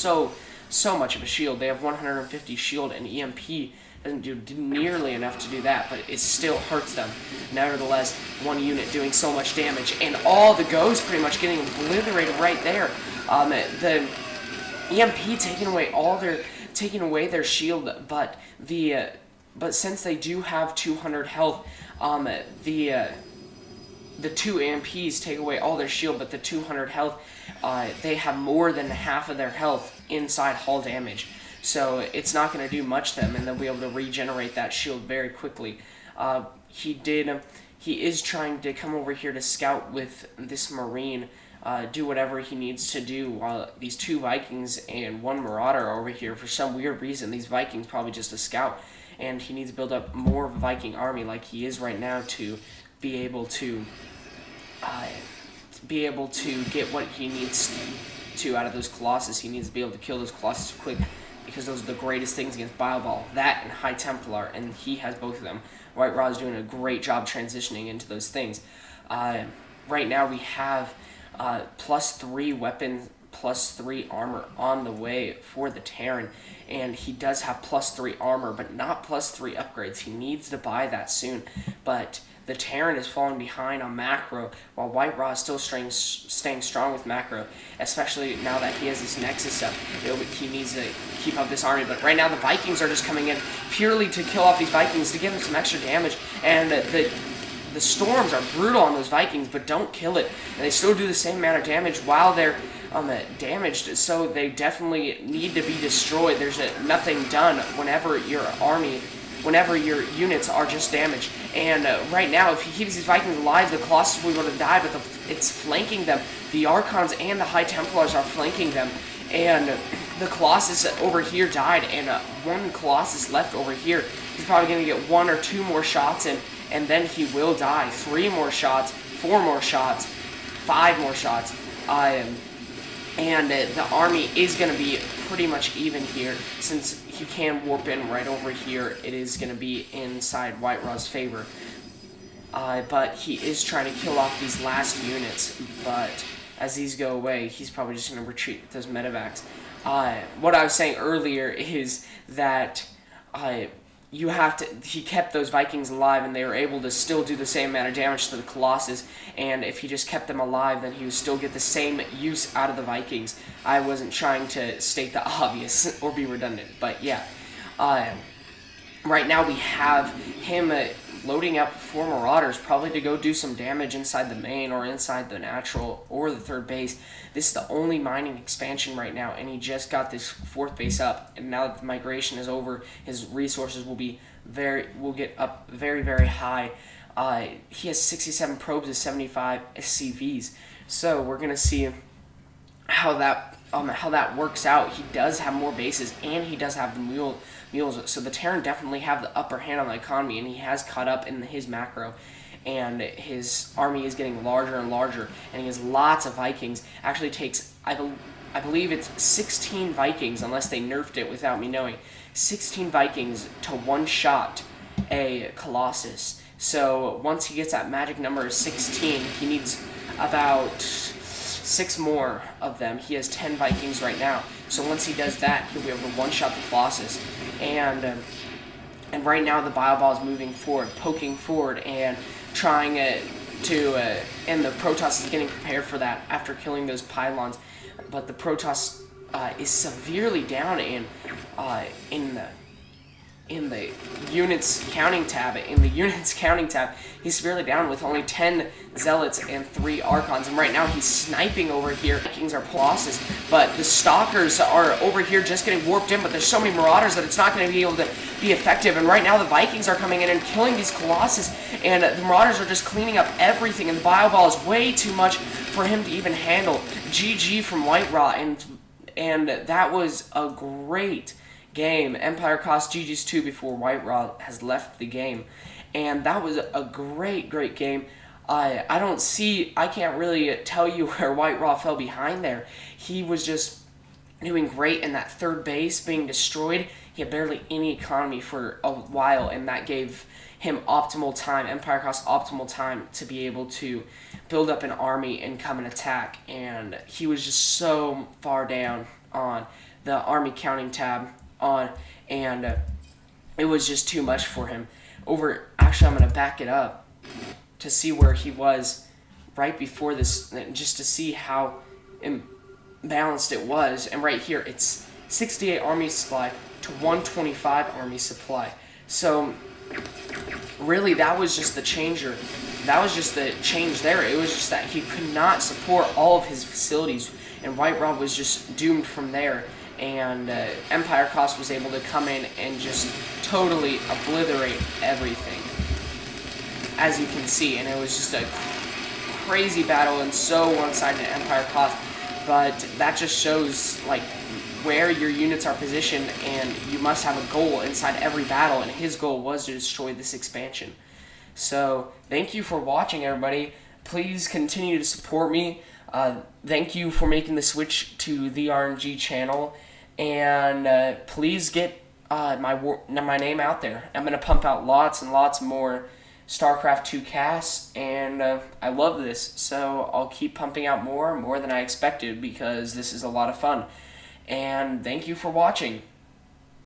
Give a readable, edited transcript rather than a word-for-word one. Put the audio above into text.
so much of a shield. They have 150 shield, and EMP doesn't do nearly enough to do that, but it still hurts them. Nevertheless, one unit doing so much damage, and all the goes pretty much getting obliterated right there. The EMP taking away their shield, but since they do have 200 health, the two EMPs take away all their shield, but the 200 health, they have more than half of their health inside hull damage. So it's not going to do much to them, and they'll be able to regenerate that shield very quickly. He is trying to come over here to scout with this Marine, do whatever he needs to do, while these two Vikings and one Marauder are over here. For some weird reason, these Vikings probably just a scout, and he needs to build up more Viking army like he is right now to be able to get what he needs to out of those Colossus. He needs to be able to kill those Colossus quick, because those are the greatest things against Bioball. That and High Templar, and he has both of them. WhiteRa is doing a great job transitioning into those things. Right now we have +3 weapons, +3 armor on the way for the Terran, and he does have +3 armor, but not +3 upgrades. He needs to buy that soon, but the Terran is falling behind on macro, while WhiteRa is still staying strong with macro, especially now that he has this Nexus up. He needs to keep up this army, but right now the Vikings are just coming in purely to kill off these Vikings, to give them some extra damage, and the storms are brutal on those Vikings, but don't kill it, and they still do the same amount of damage while they're damaged, so they definitely need to be destroyed. There's nothing done whenever your units are just damaged. And right now, if he keeps these Vikings alive, the Colossus will be able to die, but it's flanking them. The Archons and the High Templars are flanking them, and the Colossus over here died, and one Colossus left over here. He's probably going to get 1 or 2 more shots in, and then he will die. 3 more shots, 4 more shots, 5 more shots. And the army is going to be pretty much even here. Since he can warp in right over here, it is going to be inside WhiteRa's favor. But he is trying to kill off these last units, but as these go away, he's probably just going to retreat with those medevacs. What I was saying earlier is that he kept those Vikings alive, and they were able to still do the same amount of damage to the Colossus, and if he just kept them alive, then he would still get the same use out of the Vikings. I wasn't trying to state the obvious or be redundant, but yeah. Right now we have him loading up 4 Marauders, probably to go do some damage inside the main or inside the natural or the 3rd base. This is the only mining expansion right now, and he just got this 4th base up, and now that the migration is over, his resources will get up very, very high. He has 67 probes and 75 SCVs, so we're gonna see how that works out. He does have more bases, and he does have the mules, so the Terran definitely have the upper hand on the economy, and he has caught up in his macro, and his army is getting larger and larger, and he has lots of Vikings. Actually takes, I believe it's 16 Vikings, unless they nerfed it without me knowing, 16 Vikings to one-shot a Colossus. So once he gets that magic number of 16, he needs about 6 more of them. He has 10 Vikings right now, so once he does that, he'll be able to one-shot the Colossus. And right now the Bioball is moving forward, poking forward, and trying and the Protoss is getting prepared for that after killing those pylons. But the Protoss is severely down in the units counting tab. He's severely down with only 10 Zealots and 3 Archons, and right now he's sniping over here. Vikings are Colossus, but the Stalkers are over here just getting warped in, but there's so many Marauders that it's not going to be able to be effective, and right now the Vikings are coming in and killing these Colossus, and the Marauders are just cleaning up everything, and the Bioball is way too much for him to even handle. GG from WhiteRa, and that was a great game. EmpireKas GG's 2 before WhiteRa has left the game, and that was a great game. I can't really tell you where WhiteRa fell behind there. He was just doing great in that 3rd base being destroyed. He had barely any economy for a while, and that gave him optimal time, EmpireKas optimal time, to be able to build up an army and come and attack, and he was just so far down on, the army counting tab on, and it was just too much for him. Actually, I'm going to back it up to see where he was right before this, just to see how imbalanced it was. And right here, it's 68 army supply to 125 army supply. So really, that was just the changer. That was just the change there. It was just that he could not support all of his facilities, and WhiteRa was just doomed from there. And EmpireKas was able to come in and just totally obliterate everything, as you can see. And it was just a crazy battle and so one-sided to EmpireKas. But that just shows like where your units are positioned, and you must have a goal inside every battle, and his goal was to destroy this expansion. So thank you for watching, everybody. Please continue to support me. Thank you for making the switch to the RNG channel, and please get my name out there. I'm going to pump out lots and lots more StarCraft 2 casts, and I love this, so I'll keep pumping out more than I expected, because this is a lot of fun. And thank you for watching.